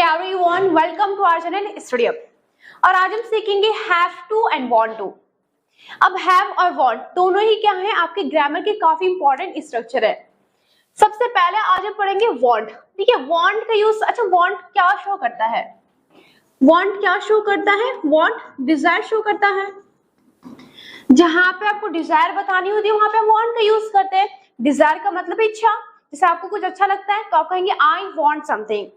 everyone, welcome to our channel Study Up। और आज हम सीखेंगे have to and want to। अब have और want दोनों ही क्या है, आपके ग्रामर के काफी इंपॉर्टेंट स्ट्रक्चर है। सबसे पहले आज हम पढ़ेंगे want। ठीक है, want का यूज। अच्छा, want क्या शो करता है? want क्या शो करता है? want डिजायर शो करता है। जहां पे आपको डिजायर बतानी होती है वहां पे हम want का यूज करते हैं। डिजायर का मतलब इच्छा। जैसे आपको कुछ अच्छा लगता है तो आप कहेंगे आई वॉन्ट समथिंग।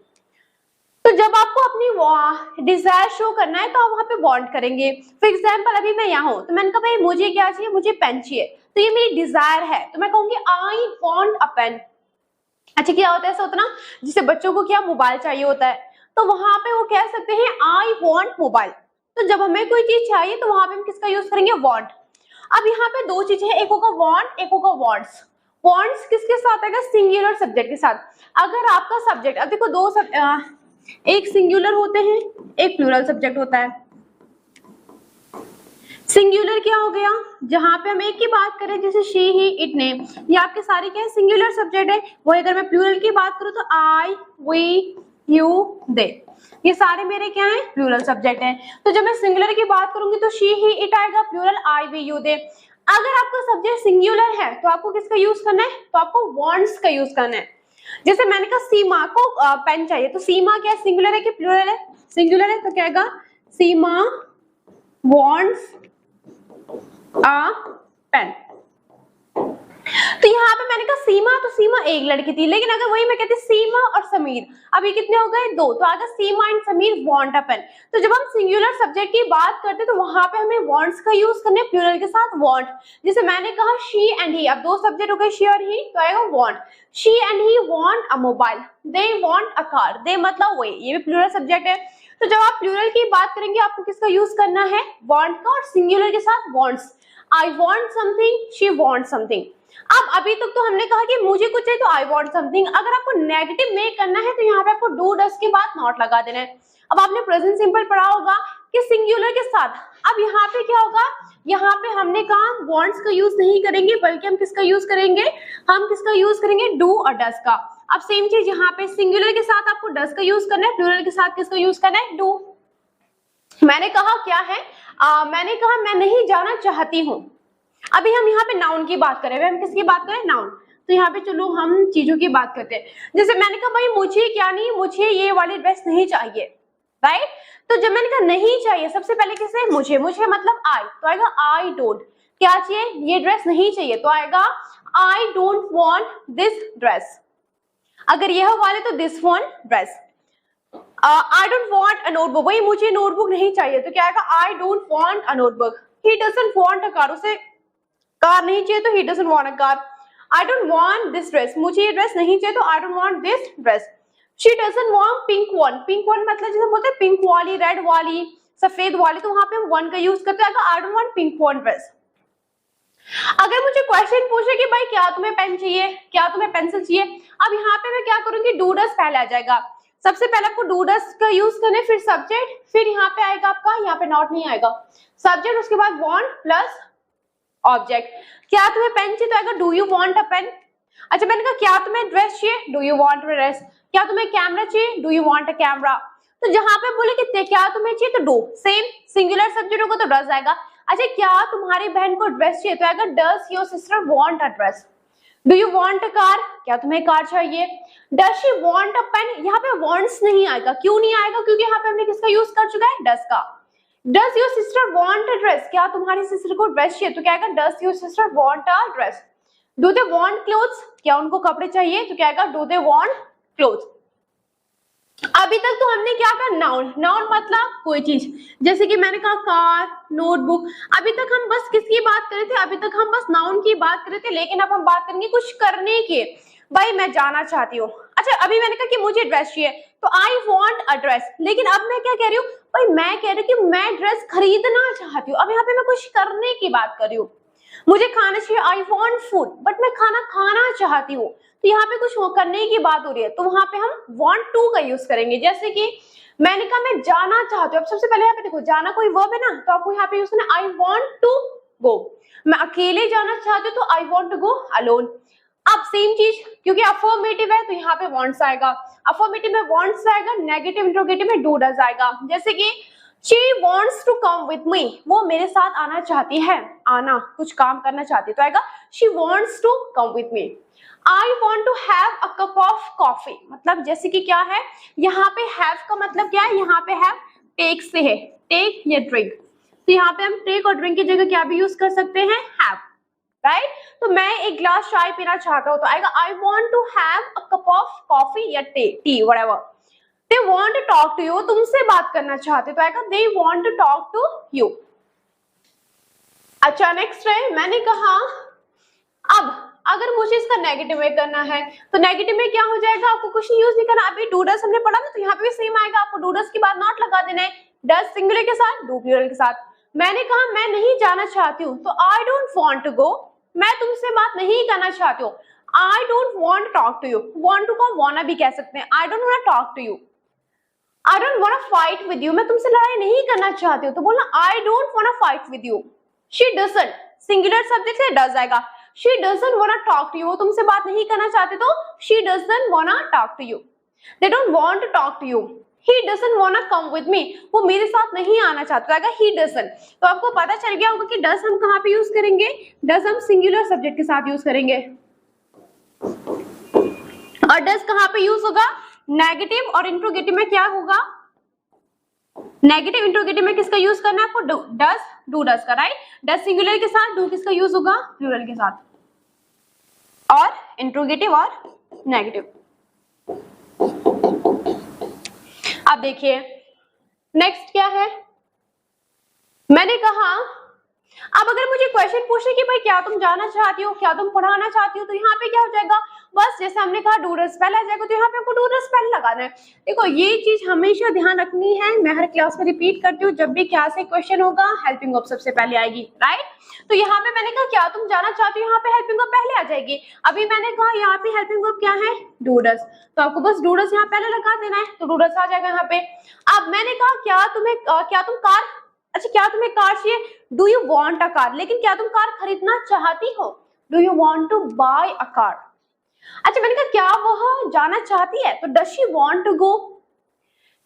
तो जब आपको अपनी डिजायर शो करना है तो आप वहां पे वांट करेंगे। फॉर एग्जांपल अभी मैं यहाँ हूँ तो मैंने कहा भाई मुझे क्या चाहिए, मुझे पेन चाहिए, तो ये मेरी डिजायर है तो मैं कहूंगी आई वांट अ पेन। अच्छा, क्या होता है ऐसा होता ना, जिसे बच्चों को क्या मोबाइल चाहिए होता है तो वहां पे वो कह सकते हैं आई वांट मोबाइल। तो जब हमें कोई चीज चाहिए तो वहां पे हम किसका यूज करेंगे? वांट। अब यहाँ पे दो चीजें हैं, एक होगा वांट, एक होगा वांट्स। वांट्स किसके साथ आएगा? सिंगुलर सब्जेक्ट के साथ। अगर आपका सब्जेक्ट, अब देखो एक सिंगुलर होते हैं, एक प्लूरल सब्जेक्ट होता है। सिंगुलर क्या हो गया? जहां पे हम एक की बात करें, जैसे शी ही इट ने, ये आपके सारे क्या है? सिंगुलर सब्जेक्ट है। वही अगर मैं प्लूरल की बात करूं तो आई वी यू दे, ये सारे मेरे क्या है? प्लूरल सब्जेक्ट है। तो जब मैं सिंगुलर की बात करूंगी तो शी ही इट आएगा, plural I we you they. अगर आपका सब्जेक्ट सिंगुलर है तो आपको किसका यूज करना है? तो आपको वांट्स का यूज करना है। जैसे मैंने कहा सीमा को पेन चाहिए, तो सीमा क्या सिंगुलर है कि प्लूरल है? सिंगुलर है, तो क्या आएगा? सीमा वांट्स अ पेन। तो यहाँ पे मैंने कहा सीमा, तो सीमा एक लड़की थी, लेकिन अगर वही मैं कहती सीमा और समीर, अब ये कितने हो गए? दो, तो आगे Seema and Sameer want a pen. तो जब हम सिंगुलर सब्जेक्ट की बात करते हैं तो वहां पे हमें वांट्स का यूज करना है प्लूरल के साथ वांट। जैसे मैंने कहा शी एंड ही, अब दो सब्जेक्ट हो गए शी और ही, तो आएगा want. She and he want a mobile, they want a car, they मतलब वही, ये भी प्लूरल सब्जेक्ट है। तो जब आप प्लूरल की बात करेंगे आपको किसका यूज करना है? वांट का, और सिंगुलर के साथ wants. I want something, she want something. अब अभी तक तो हमने कहा कि मुझे कुछ चाहिए तो आई वांट समथिंग। अगर आपको नेगेटिव में करना है तो यहाँ पे आपको डू डस के बाद नॉट लगा देना है। अब आपने प्रेजेंट सिंपल पढ़ा होगा कि सिंगुलर के साथ। अब यहाँ पे क्या होगा? यहाँ पे हमने कहा वांट्स का यूज नहीं करेंगे, बल्कि हम किसका यूज करेंगे? हम किसका यूज करेंगे? डू और डस का। अब सेम चीज यहाँ पे सिंगुलर के साथ आपको डस का यूज करना है, प्लूरल के साथ किसका यूज करना है? डू। मैंने कहा क्या है? मैंने कहा मैं नहीं जाना चाहती हूँ। अभी हम यहाँ पे नाउन की बात करें, हम किसकी बात करें? नाउन। तो यहाँ पे चलो हम चीजों की बात करते हैं। जैसे मैंने कहा भाई मुझे क्या नहीं, मुझे ये वाली ड्रेस नहीं चाहिए, राइट? तो जब मैंने कहा नहीं चाहिए, सबसे पहले किसे? मुझे। मुझे मतलब आई, तो आएगा आई डोंट। क्या चाहिए? ये ड्रेस नहीं चाहिए, तो आएगा I don't want this dress. अगर यह वाले तो this one dress. I don't want a notebook, भाई मुझे नोटबुक नहीं चाहिए, तो क्या आएगा? I don't want a notebook. He doesn't want a car, उसे कार नहीं चाहिए तो he doesn't want a car. I don't want this dress, मुझे ये ड्रेस नहीं चाहिए तो I don't want this dress. She doesn't want pink one. Pink one मतलब जैसे बोलते हैं पिंक वाली, रेड वाली, सफेद वाली, तो वहां पे हम वन का यूज करते हैं। I don't want pink one dress. अगर मुझे क्वेश्चन पूछे कि भाई क्या तुम्हें पेन चाहिए, क्या तुम्हें पेंसिल चाहिए, अब यहाँ पे मैं क्या करूंगी? डू डस पहले आ जाएगा। सबसे पहले आपको डू डस का यूज करना है, फिर सब्जेक्ट, फिर यहाँ पे आएगा आपका, यहाँ पे नॉट नहीं आएगा, सब्जेक्ट, उसके बाद वांट प्लस ऑब्जेक्ट। क्या तुम्हें पेन चाहिए तो आएगा do you want a pen. अच्छा, मैंने कहा क्या तुम्हें ड्रेस चाहिए? Do you want a dress. क्या तुम्हें कैमरा चाहिए? Do you want a camera. तो जहां पे बोले कि क्या तुम्हें चाहिए तो डू, सेम सिंगुलर सब्जेक्ट होगा तो डज आएगा। अच्छा, क्या तुम्हारी बहन को ड्रेस चाहिए तो आएगा does your sister want a dress. Do you want a car, क्या तुम्हें कार चाहिए। Does she want a pen, यहाँ पे वांट्स नहीं आएगा। क्यों नहीं आएगा? क्योंकि यहाँ पे हमने किसका यूज कर चुका है? डज का। Does your sister want a dress? क्या तुम्हारी सिस्टर को ड्रेस चाहिए तो क्या आएगा? Does your sister want a dress? Do they want clothes? क्या उनको कपड़े चाहिए तो क्या आएगा? Do they want clothes? अभी तक तो हमने क्या कहा? नाउन। नाउन मतलब कोई चीज, जैसे कि मैंने कहा कार, नोटबुक। अभी तक हम बस किसकी बात कर रहे थे? अभी तक हम बस नाउन की बात कर रहे थे, लेकिन अब हम बात करेंगे कुछ करने की। भाई मैं जाना चाहती हूँ। अच्छा, अभी मैंने कहा कि मुझे ड्रेस चाहिए तो आई वॉन्ट अ ड्रेस, लेकिन अब मैं क्या कह रही हूँ? भाई मैं कह रही हूँ कि मैं ड्रेस खरीदना चाहती हूँ। अब यहाँ पे मैं कुछ करने की बात कर रही हूँ। मुझे खाना चाहिए, आई वॉन्ट फूड, बट मैं खाना खाना चाहती हूँ, तो यहाँ पे कुछ करने की बात हो रही है, तो वहां पे हम वॉन्ट टू का यूज करेंगे। जैसे कि मैंने कहा मैं जाना चाहती हूँ। अब सबसे पहले यहाँ पे देखो, जाना कोई वर्ब है ना, तो आपको यहाँ पे यूज करना आई वॉन्ट टू गो। मैं अकेले जाना चाहती हूँ तो I want to go alone. अब सेम चीज, क्योंकि अफर्मेटिव है तो यहाँ पे वांट्स आएगा, अफर्मेटिव में वांट्स आएगा, नेगेटिव इंट्रोगेटिव में डू डज आएगा। जैसे कि she wants to come with me, वो मेरे साथ आना चाहती है, आना कुछ काम करना चाहती है तो आएगा she wants to come with me। I want to have a cup of coffee, मतलब जैसे कि क्या है, यहाँ पे have का मतलब क्या है, यहाँ पे have take से है, take या drink, तो यहाँ पे हम take और drink की जगह क्या भी यूज कर सकते हैं, have, राइट। तो मैं एक ग्लास चाय पीना चाहता हूँ तो आएगा I want to have a cup of coffee या tea whatever। They want to talk to you, तुमसे बात करना चाहते तो आएगा they want to talk to you। अच्छा नेक्स्ट है, मैंने कहा अब अगर मुझे इसका नेगेटिव में करना है तो नेगेटिव में क्या हो जाएगा, आपको कुछ नहीं यूज नहीं करना, अभी डू डज हमने पढ़ा ना तो यहाँ पे भी सेम आएगा, आपको डू डज के बाद नॉट लगा देना है, डज सिंगुलर के साथ, डू प्लूरल के साथ। मैंने कहा मैं नहीं जाना चाहती हूँ तो I don't want to go, मैं तुमसे बात नहीं करना चाहती हूँ, I don't want to talk to you, want to को वाना भी कह सकते हैं, I don't want to talk to you, I don't want to fight with you, मैं तुमसे लड़ाई नहीं करना चाहती हूँ तो बोलना I don't want to fight with you. She doesn't, singular subject से डज आएगा, she doesn't want to talk to you, वो तुमसे बात नहीं करना चाहते तो she doesn't want to talk to you. They don't want to talk to you, he doesn't wanna come with me, वो मेरे साथ नहीं आना चाहता है, he doesn't। तो आपको पता चल गया होगा कि does हम कहाँ पे यूज करेंगे, does हम सिंगुलर सब्जेक्ट के साथ यूज करेंगे, और does कहाँ पे यूज होगा, नेगेटिव और इंट्रोगेटिव में क्या होगा, नेगेटिव इंट्रोगेटिव में किसका यूज करना है आपको, डज, डू डज का, राइट। डज सिंगुलर के साथ, डू किसका यूज होगा, प्लूरल के साथ, और इंट्रोगेटिव और नेगेटिव। अब देखिए नेक्स्ट क्या है, मैंने कहा अब अगर मुझे क्वेश्चन पूछे कि भाई क्या तुम जाना चाहती हो, क्या तुम पढ़ाना चाहती हो, तो यहाँ पे क्या हो जाएगा, बस जैसे हमने कहा डू डज पहले आ जाएगा तो यहाँ पे आपको डू डज पहले लगाना है। देखो ये चीज हमेशा ध्यान रखनी है, मैं हर क्लास में रिपीट करती हूँ, जब भी क्लास से क्वेश्चन होगा हेल्पिंग वर्ब सबसे पहले आएगी, राइट। तो यहाँ पे मैंने कहा क्या तुम जाना चाहती हो, यहाँ पे हेल्पिंग वर्ब पहले आ जाएगी। अभी मैंने कहा यहाँ पे हेल्पिंग वर्ब क्या है, डू डज, तो आपको बस डू डज यहाँ पहले लगा देना है, तो डू डज आ जाएगा यहाँ पे। अब मैंने कहा क्या तुम कार, अच्छा क्या तुम्हें कार चाहिए, do you want a car, लेकिन क्या तुम कार खरीदना चाहती हो, do you want to buy a car. अच्छा मैंने कहा क्या वह जाना चाहती है, तो does she want to go,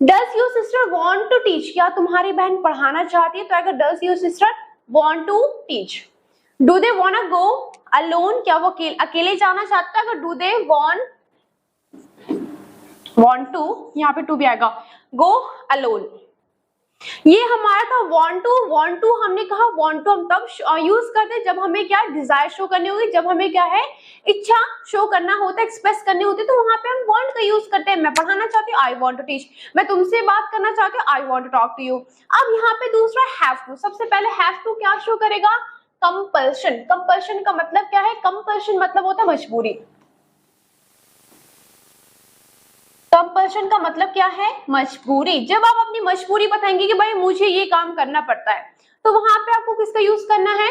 does your sister want to teach, क्या तुम्हारी बहन पढ़ाना चाहती है, तो अगर does your sister want to teach. Do they want to go alone, क्या वो अकेले जाना चाहता है, अगर डू दे वांट टू, यहाँ पे टू भी आएगा, गो अलोन। ये हमारा था वांट टू हमने कहा वांट टू हम तब यूज करते हैं जब हमें क्या डिजायर शो करनी होगी, जब हमें क्या है इच्छा शो करना होता है, एक्सप्रेस करनी होती है, तो वहां पे हम वांट का यूज करते हैं। मैं पढ़ाना चाहती हूँ, आई वांट टू टीच, मैं तुमसे बात करना चाहती हूँ, I want to talk to you. अब यहाँ पे दूसरा हैव टू, सबसे पहले हैव टू क्या शो करेगा, कंपल्शन। कंपल्शन का मतलब क्या है, कंपल्शन मतलब होता है मजबूरी, कंपल्शन का मतलब क्या है, मजबूरी। जब आप अपनी मजबूरी बताएंगे कि भाई मुझे ये काम करना पड़ता है, तो वहां पे आपको किसका यूज करना है,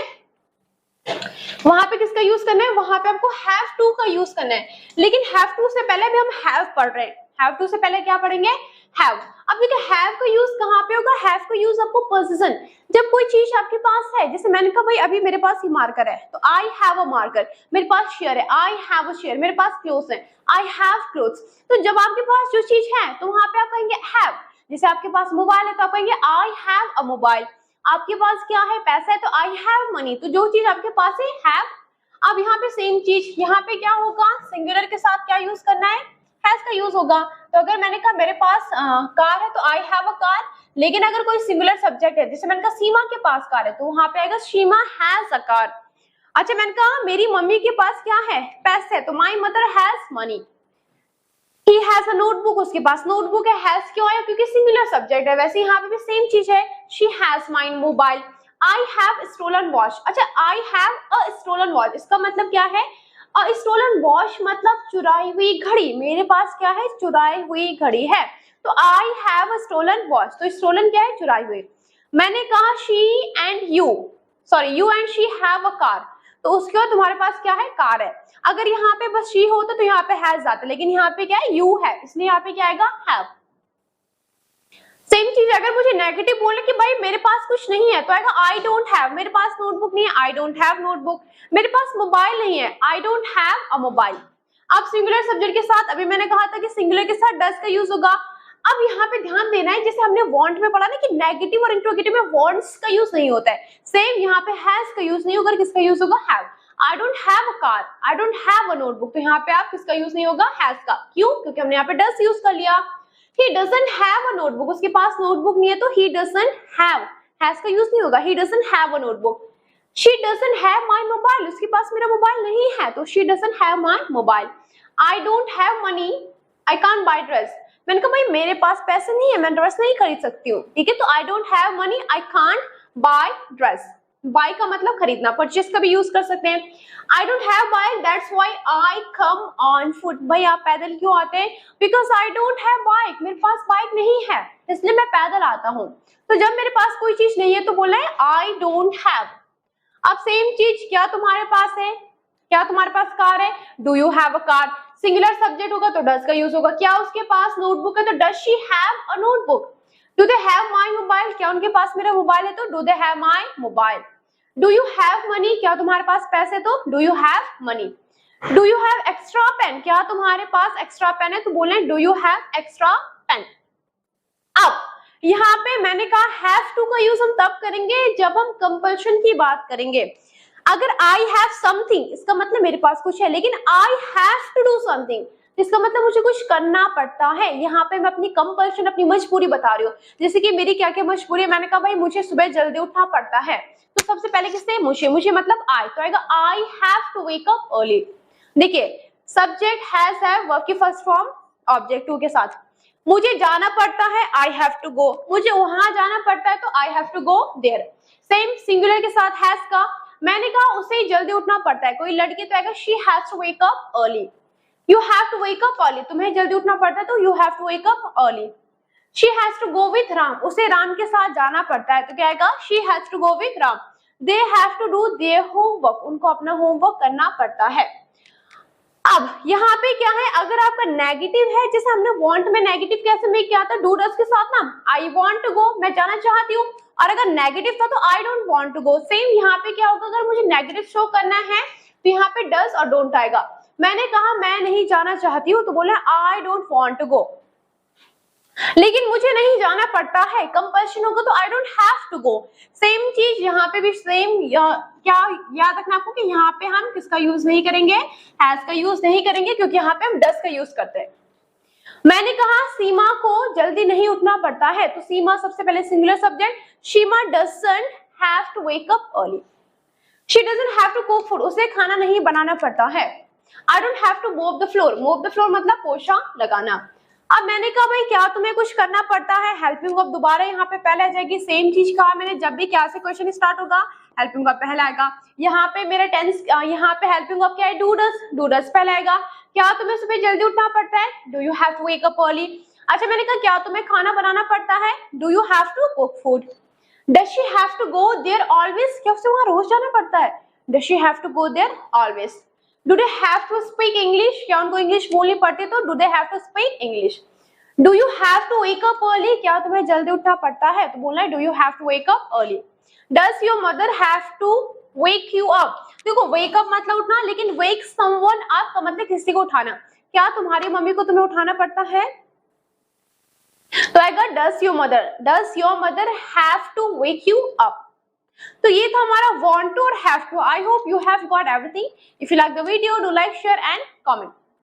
वहां पे किसका यूज करना है, वहां पे आपको हैव टू का यूज करना है। लेकिन हैव टू से पहले भी हम हैव पढ़ रहे हैं, हैव टू से पहले क्या पढ़ेंगे, हैव। अब देखिए हैव का यूज कहाँ पे होगा, हैव का यूज आपको पोजीशन, जब कोई चीज आपके पास है, जैसे मैंने कहा भाई अभी मेरे पास ये मार्कर है तो आई हैव अ मार्कर, मेरे पास चेयर है, आई हैव अ चेयर, मेरे पास क्लोथ्स है, आई हैव क्लोथ्स। तो जब आपके पास जो चीज है तो वहां पे आप कहेंगे हैव। जैसे आपके पास मोबाइल है तो आप कहेंगे आई हैव अ मोबाइल, आपके पास क्या है, पैसा है, तो आई हैव मनी, तो जो चीज आपके पास है हैव। अब यहाँ पे सेम चीज, यहाँ पे क्या होगा, सिंगुलर के साथ क्या यूज करना है, हैज का यूज होगा। तो अगर मैंने कहा मेरे पास कार है तो आई हैव अ कार, लेकिन अगर कोई सिंगुलर सब्जेक्ट है, जैसे मैंने कहा सीमा के पास कार है, तो वहां पे आएगा सीमा हैज अ कार। अच्छा मैंने कहा मेरी मम्मी के पास क्या है, पैसे, तो my mother has money. He has a notebook, उसके पास नोटबुक है, has क्यों आया, क्योंकि सिंगुलर सब्जेक्ट है। वैसे यहाँ पे भी सेम चीज है, she has my mobile, I have stolen watch। अच्छा I have a stolen watch, इसका मतलब क्या है, stolen watch मतलब चुराई हुई घड़ी, मेरे पास क्या है, चुराई हुई घड़ी है, तो I have a stolen watch, तो stolen क्या है, चुराई हुई। मैंने कहा you and she have a car, तो उसके बाद तुम्हारे पास क्या है, कार है। अगर यहाँ पे बस शी होता तो यहाँ पे हैज आता, लेकिन यहाँ पे क्या है, यू है, इसलिए यहाँ पे क्या आएगा, हैव। सेम चीज अगर मुझे नेगेटिव बोले कि भाई मेरे पास कुछ नहीं है तो आएगा आई डोंट हैव, मेरे पास नोटबुक नहीं है, आई डोंट हैव नोटबुक, मेरे पास मोबाइल नहीं है, I don't have a mobile. अब सिंगुलर सब्जेक्ट के साथ अभी मैंने कहा था कि सिंगुलर के साथ डज का यूज होगा। अब यहाँ पे ध्यान देना है, जैसे हमने वांट में पढ़ा ना कि नेगेटिव और इंट्रोगेटिव में वांट्स का यूज नहीं होता है, सेम यहाँ पे हैज का यूज नहीं होगा, किसका यूज होगा, have. I don't have a car, I don't have a notebook, तो यहाँ पे आप किसका यूज नहीं होगा, हैज का। क्यों? क्योंकि हमने यहाँ पे डज यूज कर लिया। He doesn't have a notebook, उसके पास नोटबुक नहीं है तो he doesn't have, has का यूज नहीं होगा, he doesn't have a notebook। She doesn't have my mobile, उसके पास मेरा मोबाइल नहीं है तो she doesn't have my mobile। I don't have money, I can't buy dress, मैंने कहा भाई मेरे पास पैसे नहीं है, मैं ड्रेस नहीं खरीद सकती हूँ, ठीक है, तो I don't have money, I can't buy dress। Buy का मतलब खरीदना, परचेस का भी यूज कर सकते हैं। I don't have bike, that's why I come on foot। भाई आप पैदल क्यों आते हैं? Because I don't have bike, मेरे पास बाइक नहीं है इसलिए मैं पैदल आता हूँ। तो जब मेरे पास कोई चीज नहीं है तो बोला है I don't have। अब सेम चीज, क्या तुम्हारे पास है, क्या तुम्हारे पास कार है, do you have a car. Singular subject होगा तो डज का यूज होगा। क्या उसके पास नोटबुक है तो does she have a notebook. Do they have my mobile, क्या उनके पास मेरा मोबाइल है तो do they have my mobile. Do you have money, क्या तुम्हारे पास पैसे तो do you have money. Do you have extra pen, क्या तुम्हारे पास एक्स्ट्रा पेन है तो बोले do you have extra pen. अब यहाँ पे मैंने कहा हैव टू का यूज हम तब करेंगे जब हम कंपल्शन की बात करेंगे। अगर आई हैव समथिंग, इसका मतलब मेरे पास कुछ है, लेकिन I have to do something, इसका मतलब मुझे कुछ करना पड़ता है। यहाँ पे मैं अपनी कंपल्शन, अपनी मजबूरी बता रही हूँ। जैसे कि मेरी क्या क्या मजबूरी है, मैंने कहा भाई मुझे सुबह जल्दी उठना पड़ता है, तो सबसे पहले किससे, मुझे मतलब आई, तो आएगा I have to wake up early. देखिए सब्जेक्ट हैज है, वर्ब की फर्स्ट फॉर्म ऑब्जेक्ट टू के साथ। मुझे जाना पड़ता है, आई हैव टू गो, मुझे वहां जाना पड़ता है तो I have to go there. Same singular के साथ हैज का, मैंने कहा उसे जल्दी उठना पड़ता है, कोई लड़की तो आएगा she has to wake up early. You have to wake up early, तुम्हें जल्दी उठना पड़ता है तो you have to wake up early. She has to go with Ram, उसे राम के साथ जाना पड़ता है तो क्या आएगा, she has to go with Ram. They have to do their homework, उनको अपना होमवर्क करना पड़ता है। अब यहाँ पे क्या है, अगर आपका नेगेटिव है, जैसे हमने वांट में नेगेटिव कैसे मेक किया था, डू डज के साथ ना, आई वांट टू गो, मैं जाना चाहती हूँ, और अगर नेगेटिव था तो I don't want to go. Same यहाँ पे क्या होगा, अगर मुझे नेगेटिव शो करना है तो यहाँ पे डज और डोंट आएगा। मैंने कहा मैं नहीं जाना चाहती हूँ तो बोला I don't want to go, लेकिन मुझे नहीं जाना पड़ता है, कंपल्शन होगा तो I don't have to go. Same चीज यहाँ पे भी सेम, क्या याद रखना आपको कि यहाँ पे हम किसका यूज नहीं करेंगे, हैज का यूज नहीं करेंगे, क्योंकि यहाँ पे हम डज का यूज करते हैं। मैंने कहा सीमा को जल्दी नहीं उठना पड़ता है, तो सीमा सबसे पहले singular subject, Seema doesn't have to wake up early. She doesn't have to cook food, उसे खाना नहीं बनाना पड़ता है। I don't have to mop the floor, mop the floor मतलब पोछा लगाना। अब मैंने कहा भाई क्या तुम्हें कुछ करना पड़ता है, हेल्पिंग वर्ब दोबारा यहाँ पे पहले आ जाएगी। सेम चीज कहा मैंने, जब भी क्या से क्वेश्चन स्टार्ट होगा हेल्पिंग वर्ब पहले आएगा। यहाँ पे मेरा टेंस, यहाँ पे हेल्पिंग वर्ब क्या है, डू डज पहले आएगा। क्या तुम्हें सुबह जल्दी उठना पड़ता है, do you have to wake up early. अच्छा मैंने कहा क्या तुम्हें खाना बनाना पड़ता है, do you have to cook food. Does she have to go there always, क्या उसे वहां रोज जाना पड़ता है, does she have to go there always. Do they have to speak English, क्या उनको इंग्लिश बोलनी पड़ती है तो do they have to speak English. Do you have to wake up early, क्या तुम्हें जल्दी उठना पड़ता है तो बोलना है do you have to wake up early. Does your mother have to wake you up, देखो वेक अप मतलब उठना, लेकिन वेक समवन अप का मतलब किसी को उठाना। क्या तुम्हारी मम्मी को तुम्हें उठाना पड़ता है तो आएगा does your mother have to wake you up. तो ये था हमारा वांट टू और have to. I hope you have got everything. If you like the video do like, share and comment.